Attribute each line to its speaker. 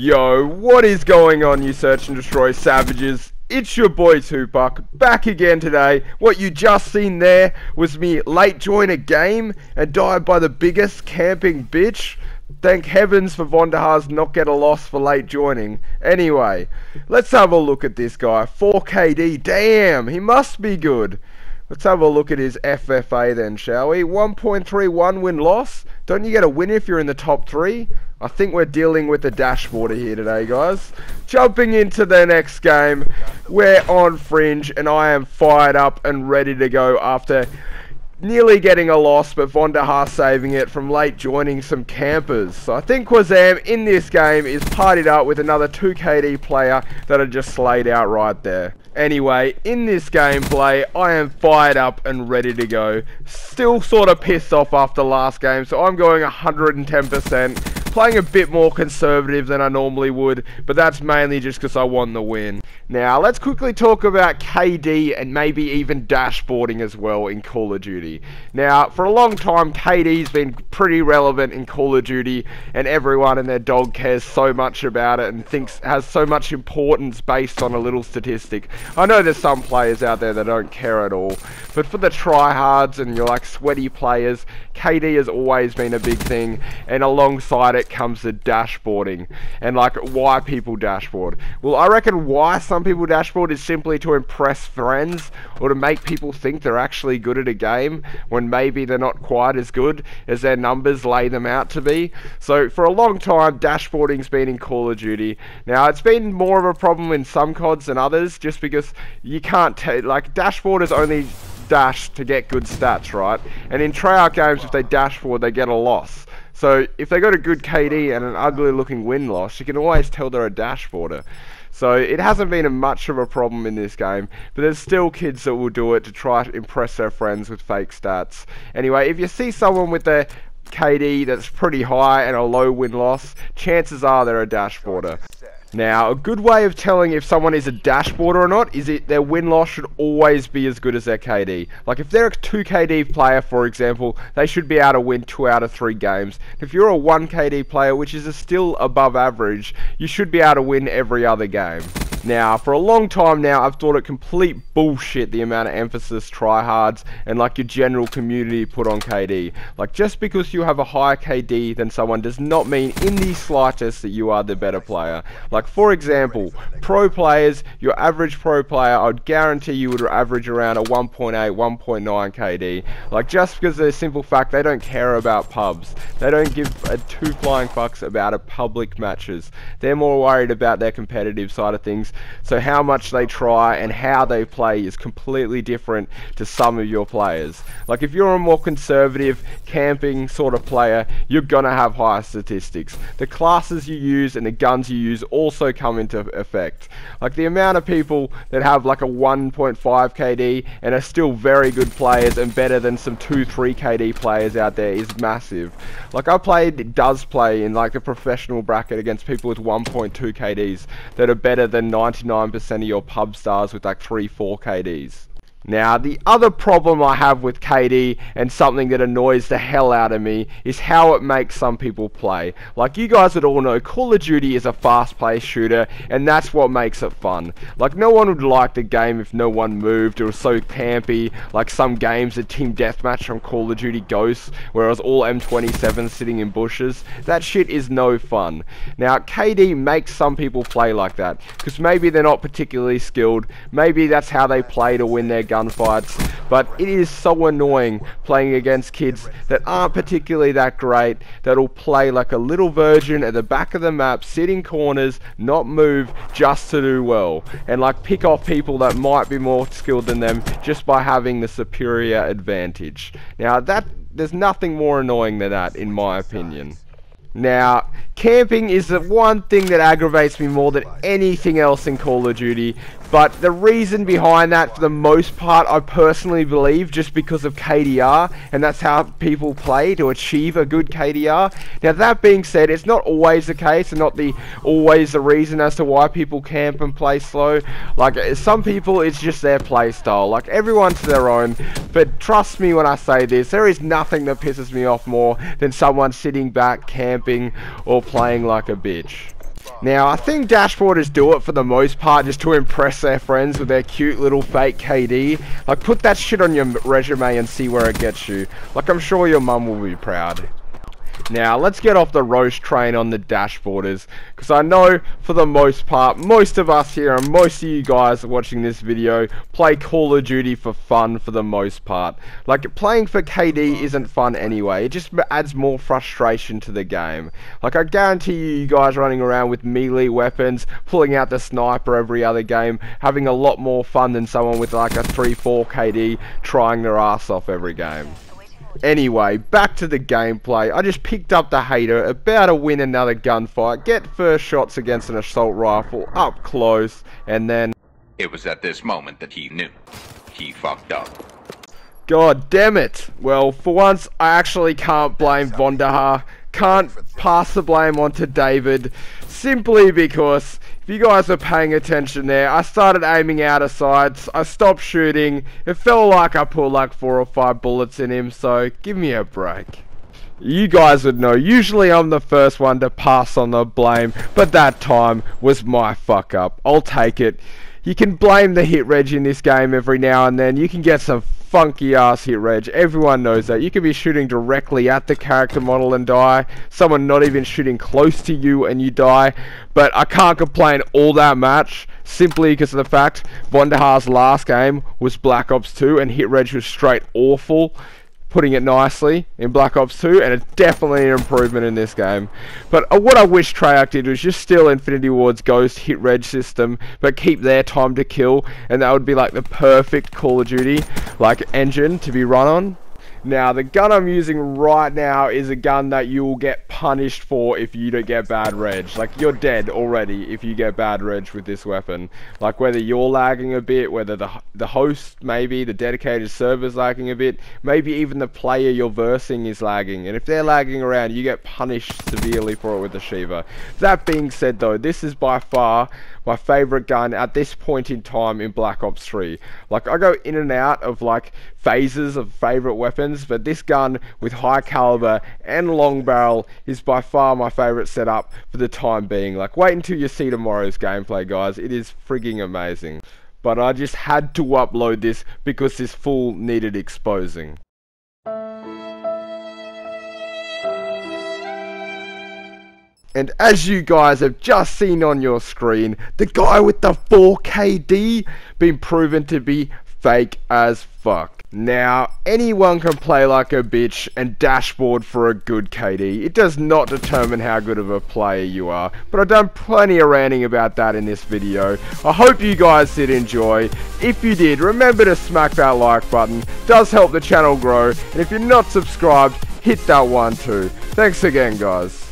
Speaker 1: Yo, what is going on, you search and destroy savages? It's your boy Tupac, back again today. What you just seen there was me late join a game and die by the biggest camping bitch. Thank heavens for Vonderhaar's not get a loss for late joining. Anyway, let's have a look at this guy. 4 KD, damn, he must be good. Let's have a look at his FFA then, shall we? 1.31 win-loss. Don't you get a win if you're in the top 3? I think we're dealing with the dashboarder here today, guys. Jumping into the next game, we're on Fringe, and I am fired up and ready to go after nearly getting a loss, but Vonderhaar saving it from late joining some campers. So I think Quazam in this game is partied up with another 2 KD player that are just slayed out right there. Anyway, in this gameplay, I am fired up and ready to go. Still sort of pissed off after last game, so I'm going 110%. Playing a bit more conservative than I normally would, but that's mainly just because I want the win. Now, let's quickly talk about KD and maybe even dashboarding as well in Call of Duty. Now, for a long time, KD's been pretty relevant in Call of Duty, and everyone and their dog cares so much about it and thinks has so much importance based on a little statistic. I know there's some players out there that don't care at all, but for the tryhards and your like sweaty players, KD has always been a big thing, and alongside it comes the dashboarding and like why people dashboard. Well, I reckon why some people dashboard is simply to impress friends or to make people think they're actually good at a game when maybe they're not quite as good as their numbers lay them out to be. So for a long time, dashboarding's been in Call of Duty. Now it's been more of a problem in some CODs than others, just because you can't like dashboarders only dash to get good stats, right? And in tryout games, if they dashboard, they get a loss. So if they got a good KD and an ugly looking win-loss, you can always tell they're a dashboarder. So it hasn't been much of a problem in this game, but there's still kids that will do it to try to impress their friends with fake stats. Anyway, if you see someone with their KD that's pretty high and a low win-loss, chances are they're a dashboarder. Now, a good way of telling if someone is a dashboarder or not is their win-loss should always be as good as their KD. Like, if they're a 2 KD player, for example, they should be able to win 2 out of 3 games. If you're a 1 KD player, which is still above average, you should be able to win every other game. Now, for a long time now, I've thought it complete bullshit the amount of emphasis tryhards and like your general community put on KD. Like, just because you have a higher KD than someone does not mean in the slightest that you are the better player. Like, for example, pro players, your average pro player, I'd guarantee you would average around a 1.8, 1.9 KD. Like, just because of the simple fact they don't care about pubs. They don't give a 2 flying fucks about a public matches. They're more worried about their competitive side of things. So how much they try and how they play is completely different to some of your players. Like, if you're a more conservative, camping sort of player, you're gonna have higher statistics. The classes you use and the guns you use also come into effect. Like, the amount of people that have like a 1.5 KD and are still very good players and better than some 2-3 KD players out there is massive. Like, does play in like a professional bracket against people with 1.2 KDs that are better than 99% of your pub stars with like 3-4 KDs. Now, the other problem I have with KD, and something that annoys the hell out of me, is how it makes some people play. Like, you guys would all know, Call of Duty is a fast-paced shooter, and that's what makes it fun. Like, no one would like the game if no one moved, or was so campy, like some games, the Team Deathmatch from Call of Duty Ghosts, where it was all M27 sitting in bushes. That shit is no fun. Now, KD makes some people play like that, because maybe they're not particularly skilled, maybe that's how they play to win their gunfights, but it is so annoying playing against kids that aren't particularly that great, that'll play like a little virgin at the back of the map, sit in corners, not move, just to do well, and like pick off people that might be more skilled than them just by having the superior advantage. Now, there's nothing more annoying than that, in my opinion. Now, camping is the one thing that aggravates me more than anything else in Call of Duty, but the reason behind that, for the most part, I personally believe just because of KDR, and that's how people play to achieve a good KDR. Now, that being said, it's not always the case, and not always the reason as to why people camp and play slow. Like, some people, it's just their play style. Like, everyone's their own, but trust me when I say this, there is nothing that pisses me off more than someone sitting back, camping, or playing like a bitch. Now, I think dashboarders do it for the most part just to impress their friends with their cute little fake KD. Like, put that shit on your resume and see where it gets you. Like, I'm sure your mum will be proud. Now, let's get off the roast train on the dashboarders, because I know, for the most part, most of us here and most of you guys watching this video play Call of Duty for fun for the most part. Like, playing for KD isn't fun anyway, it just adds more frustration to the game. Like, I guarantee you guys running around with melee weapons, pulling out the sniper every other game, having a lot more fun than someone with like a 3-4 KD trying their ass off every game. Anyway, back to the gameplay. I just picked up the hater, about to win another gunfight, get first shots against an assault rifle up close, and then...
Speaker 2: It was at this moment that he knew. He fucked up.
Speaker 1: God damn it! Well, for once, I actually can't blame Vonderhaar. Can't pass the blame on to David, simply because, if you guys are paying attention there, I started aiming out of sights, I stopped shooting, it felt like I put like 4 or 5 bullets in him, so give me a break. You guys would know, usually I'm the first one to pass on the blame, but that time was my fuck up. I'll take it. You can blame the hit reg in this game every now and then, you can get some funky ass hit reg, everyone knows that. You could be shooting directly at the character model and die, someone not even shooting close to you and you die, but I can't complain all that much, simply because of the fact Vonderhaar's last game was Black Ops 2 and hit reg was straight awful, putting it nicely, in Black Ops 2, and it's definitely an improvement in this game. But what I wish Treyarch did was just steal Infinity Ward's Ghost hit reg system, but keep their time to kill, and that would be like the perfect Call of Duty like engine to be run on. Now, the gun I'm using right now is a gun that you will get punished for if you don't get bad reg. Like, you're dead already if you get bad reg with this weapon. Like, whether you're lagging a bit, whether the host, maybe, the dedicated server's lagging a bit, maybe even the player you're versing is lagging. And if they're lagging around, you get punished severely for it with the Shiva. That being said, though, this is by far my favorite gun at this point in time in Black Ops 3. Like, I go in and out of like phases of favorite weapons, but this gun with high caliber and long barrel is by far my favorite setup for the time being. Like, wait until you see tomorrow's gameplay, guys. It is frigging amazing. But I just had to upload this because this fool needed exposing. And as you guys have just seen on your screen, the guy with the 4KD been proven to be fake as fuck. Now, anyone can play like a bitch and dashboard for a good KD. It does not determine how good of a player you are. But I've done plenty of ranting about that in this video. I hope you guys did enjoy. If you did, remember to smack that like button. It does help the channel grow. And if you're not subscribed, hit that one too. Thanks again, guys.